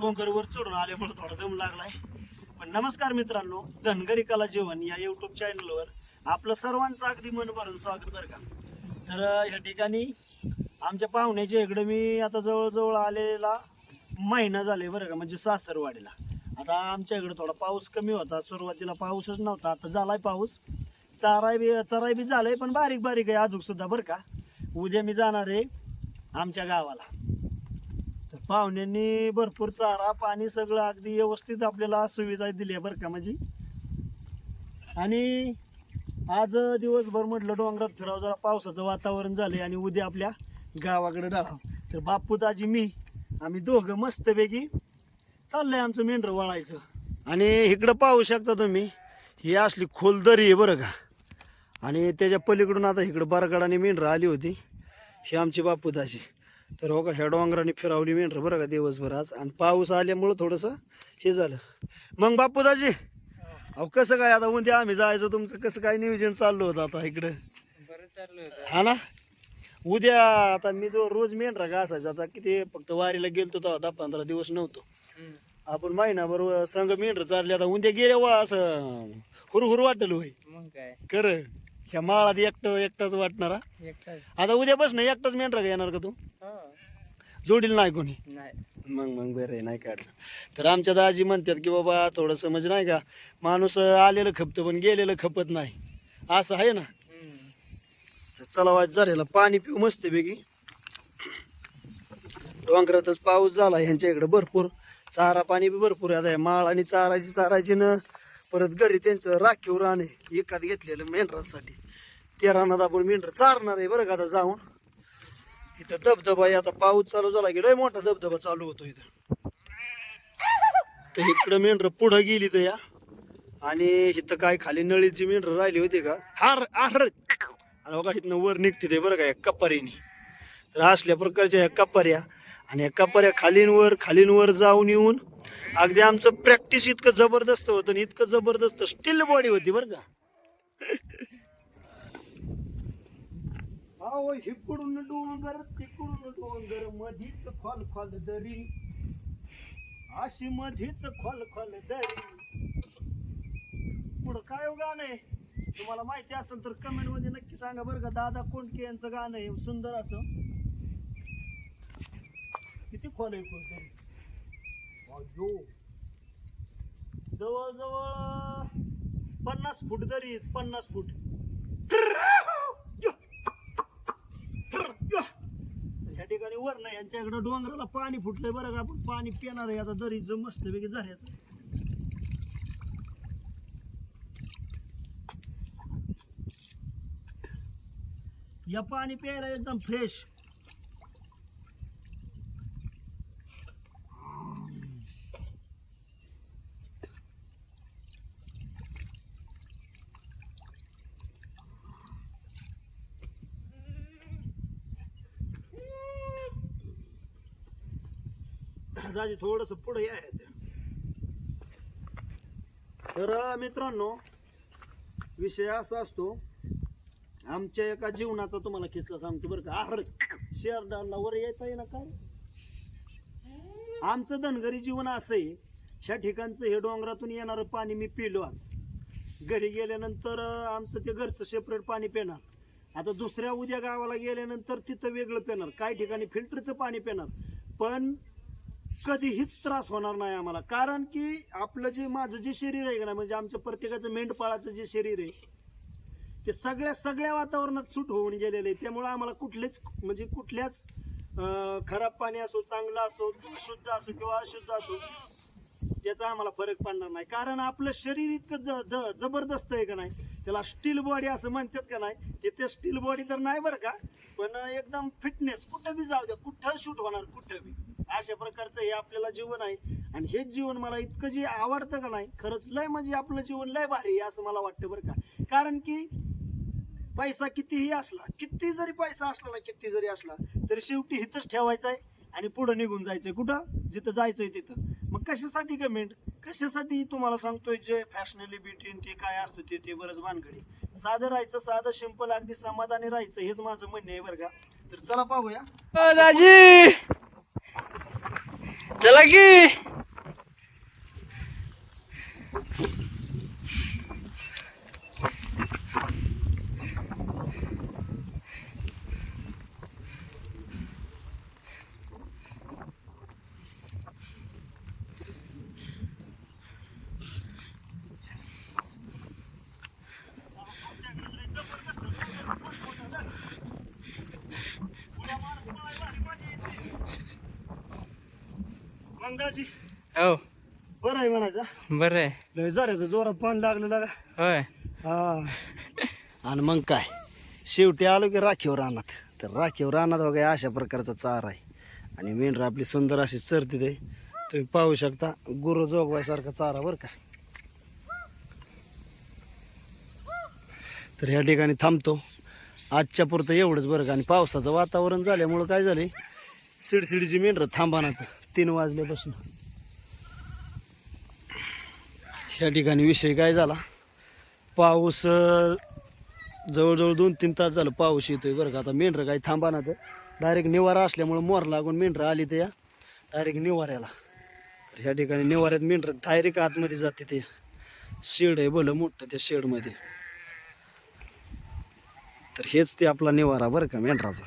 डोंगरवर चढून आल्यामुळे थोडा दम लागलाय. पण नमस्कार मित्रांनो, धनगरी कला जीवन या युट्यूब चॅनलवर आपलं सर्वांचं अगदी मन भरून स्वागत बरं का. तर या ठिकाणी आमच्या पाहुण्याच्या इकडे मी आता जवळजवळ आलेला महिना झाले बरं का, म्हणजे सासरवाडीला. आता आमच्या इकडे थोडा पाऊस कमी होता, सुरुवातीला पाऊसच नव्हता, आता झालाय पाऊस. चराई बी झालंय, पण बारीक बारीक आहे अजून सुद्धा बरं का. उद्या मी जाणार आहे आमच्या गावाला. तर पाहुण्यांनी भरपूर चारा पाणी सगळं अगदी व्यवस्थित आपल्याला सुविधा दिली बरं का. म्हणजे आणि आज दिवसभर म्हटलं डोंगरात फिरावं, जरा पावसाचं वातावरण झालंय आणि उद्या आपल्या गावाकडे डाळाव. तर बापू दाजी मी आम्ही दोघं मस्तपैकी चाललंय आमचं मेंढर वळायचं. आणि इकडं पाहू शकता तुम्ही, ही असली खोल दरी आहे बरं का. आणि त्याच्या पलीकडून आता इकडं बरगडाने मेंढर आली होती, ही आमची बापू दाजी. तर हो का, ह्या डोंगराने फिरावली मेंढर बरं का दिवसभर आज. आणि पाऊस आल्यामुळं थोडंसं हे झालं. मग बापू दाजी, अहो कसं काय आता उद्या आम्ही जायचं, तुमचं कसं काय नियोजन चाललं होतं आता इकडं? बरं चाललं होतं. हा ना. उद्या आता मी रोज मेंढरा घासायचा, आता किती फक्त वारीला गेलतो तर 10-15 दिवस नव्हतो आपण. महिनाभर संघ मेंढर चालले, आता उद्या गेल्या वा असं हुरहुर वाटलं होय. मग काय खरं ह्या माळात एकटाच वाटणार हा. एकटाच. आता उद्यापासून एकटाच मेंढरा येणार का तू? जोडील नाही कोणी? नाही. मग बरं आहे, नाही काय अडचण. तर आमच्या दाजी म्हणतात की बाबा थोडंसं म्हणजे नाही का, माणूस आलेलं खपतं पण गेलेलं खपत नाही, असं आहे ना. तर चला वाज झालेला पाणी पिऊ मस्तपैकी. डोंगरातच पाऊस झाला ह्यांच्या इकडे भरपूर, चारा पाणी बी भरपूर आहे. आता माळ आणि चारायची न परत घरी त्यांचं राखीव रान आहे एकात घेतलेलं मेंढरांसाठी. त्या रानात आपण मेंढर चारणार आहे बरं का. आता जाऊन इथं धबधबा आहे, आता पाऊस चालू झाला की लय मोठा धबधबा चालू होतो इथं. तर इकडं मेंढर पुढं गेली तर या, आणि इथं काय खाली नळीची मेंढर राहिली होती का अरे बघा इथनं वर निघते ते बरं का या कपारीने. तर असल्या प्रकारच्या ह्या कपाऱ्या, आणि या कपाऱ्या खालीन वर जाऊन येऊन अगदी आमचं प्रॅक्टिस इतकं जबरदस्त होतं आणि इतकं जबरदस्त स्टील बॉडी होती बरं का. इकडून डोंगर तिकडून डोंगर, मधीच खोल दरी, अशी मधीच खोल दरी. पुढं काय गाणं आहे तुम्हाला माहिती असेल तर कमेंट मध्ये नक्की सांगा बरं का. दादा कोंडके यांचं गाणं आहे, सुंदर असं. किती खोल आहे पण जवळजवळ 50 फूट दरी, 50 फूट. ह्या ठिकाणी वर नाही, यांच्या इकडे डोंगराला पाणी फुटलंय बरं का. आपण पाणी पिणार आहे आता दरीचं मस्तपैकी झऱ्याचं. या पाणी प्यायला एकदम फ्रेश. दाजी थोडस पुढे या. तर मित्रांनो, विषय असा असतो, आमच्या एका जीवनाचा तुम्हाला किस्सा सांगतो बरं का. शेरडाला वर येता येईना काय. आमचं धनगरी जीवन असं आहे, ह्या ठिकाणचं हे डोंगरातून येणारं पाणी मी पिलो आज. घरी गेल्यानंतर आमचं ते घरचं सेपरेट पाणी पिणार. आता दुसऱ्या उद्या गावाला गेल्यानंतर तिथं वेगळं पिणार, काही ठिकाणी फिल्टरचं पाणी पिणार. पण कधीहीच त्रास होणार नाही आम्हाला, कारण की आपलं माझं जे शरीर आहे का, म्हणजे आमच्या प्रत्येकाचं मेंढपाळाचं जे शरीर आहे ते सगळ्या वातावरणात सूट होऊन गेलेलं आहे. त्यामुळे आम्हाला कुठल्याच खराब पाणी असो, चांगलं असो, शुद्ध असो किंवा अशुद्ध असो, त्याचा आम्हाला फरक पडणार नाही. कारण आपलं शरीर इतकं जबरदस्त आहे का नाही, त्याला स्टील बॉडी असं म्हणतात का नाही. ते स्टील बॉडी तर नाही बरं का, पण एकदम फिटनेस, कुठं बी जाऊ द्या, कुठं शूट होणार, कुठं बी. अशा प्रकारचं हे आपल्याला जीवन आहे. आणि हेच जीवन मला इतकं जे आवडतं का नाही, खरंच लय म्हणजे आपलं जीवन लय भारी आहे असं मला वाटतं बरं का. कारण की पैसा किती जरी पैसा असला ना, किती जरी असला तरी शेवटी हिथंच ठेवायचा आहे आणि पुढे निघून जायचंय. कुठं? जिथं जायचंय तिथं. मग कशासाठी कमेंट, कशासाठी तुम्हाला सांगतोय जे फॅशनेबिलिटी ते काय असतं ते बरंच भानगडी. साधं राहायचं, साधं सिंपल, अगदी समाधानी राहायचं, हेच माझं म्हणणं आहे बरं का. तर चला पाहूया दाजी, चला की. मग दाजी हो बरं आहे म्हणायचा बरं आहे. लय जरायचं जोरात पाणी लागलं का होय. हा आणि मग काय शेवटी आलो की राखीव रानात तर राखीव रानात वगैरे अशा प्रकारचा चारा आहे आणि मेंढरं आपली सुंदर अशी चरती ते तुम्ही पाहू शकता गुरु जोगवायसारखा चारा बरं का. तर ह्या ठिकाणी थांबतो आजच्या पुरतं एवढंच बरं का. आणि पावसाचं वातावरण झाल्यामुळं काय झालंय सिडसिडीची मेंढरं थांबानात 3 वाजल्यापासून. ह्या ठिकाणी विषय काय झाला पाऊस जवळजवळ 2-3 तास झालं पाऊस येतोय बरं का. आता मेंढरं काही थांबानात डायरेक्ट निवारा असल्यामुळं मोर लागून मेंढरं आली तर या डायरेक्ट निवाऱ्याला. तर ह्या ठिकाणी निवाऱ्यात मेंढरं डायरेक्ट आतमध्ये जाते ते शेड आहे भलं मोठं त्या शेडमध्ये. तर हेच ते आपला निवारा बरं का मेंढराचा.